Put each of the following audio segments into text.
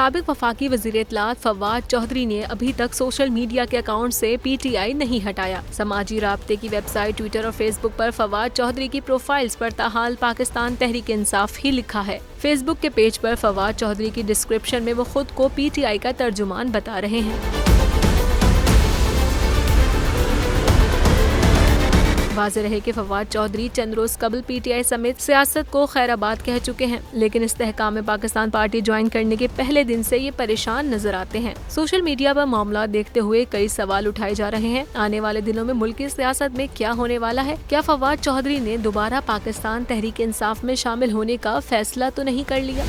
साबिक वफाकी वज़ीर इत्तलात फवाद चौधरी ने अभी तक सोशल मीडिया के अकाउंट से PTI नहीं हटाया। समाजी राब्ते की वेबसाइट, ट्विटर और फेसबुक पर फवाद चौधरी की प्रोफाइल्स पर ताहाल पाकिस्तान तहरीक इंसाफ ही लिखा है। फेसबुक के पेज पर फवाद चौधरी की डिस्क्रिप्शन में वो खुद को PTI का तर्जुमान बता रहे हैं। वाज़ेह रहे कि फवाद चौधरी चंद रोज कबल PTI समेत सियासत को खैराबाद कह चुके हैं, लेकिन इस्तेहकाम पाकिस्तान पार्टी ज्वाइन करने के पहले दिन से ये परेशान नजर आते हैं। सोशल मीडिया पर मामला देखते हुए कई सवाल उठाए जा रहे हैं। आने वाले दिनों में मुल्क की सियासत में क्या होने वाला है? क्या फवाद चौधरी ने दोबारा पाकिस्तान तहरीक इंसाफ में शामिल होने का फैसला तो नहीं कर लिया?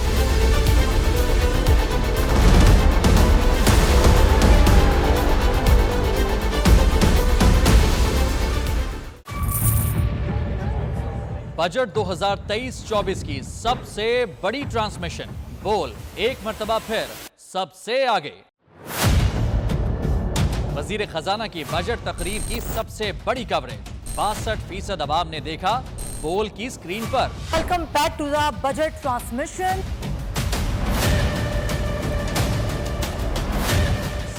बजट 2023-24 की सबसे बड़ी ट्रांसमिशन, बोल एक मर्तबा फिर सबसे आगे। वजीर खजाना की बजट तकरीर की सबसे बड़ी कवरेज, 62% अवाम ने देखा बोल की स्क्रीन पर। Welcome back to the budget transmission.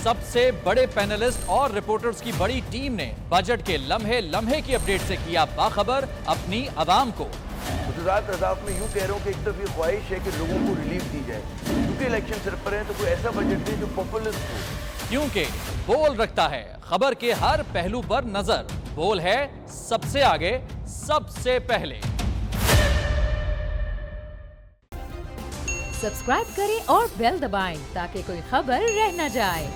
सबसे बड़े पैनलिस्ट और रिपोर्टर्स की बड़ी टीम ने बजट के लम्हे लम्हे की अपडेट से किया बाखबर अपनी आवाम को। गुजरात रजाक में यूं कह रहा हूं कि एक तरफ ये ख्वाहिश है कि लोगों को रिलीफ दी जाए, क्योंकि इलेक्शन सिर पर है, तो कोई ऐसा बजट दे जो पॉपुलिस्ट हो। क्योंकि बोल रखता है खबर के हर पहलू पर नजर, बोल है सबसे आगे सबसे पहले। सब्सक्राइब करें और बेल दबाएं ताकि कोई खबर रह न जाए।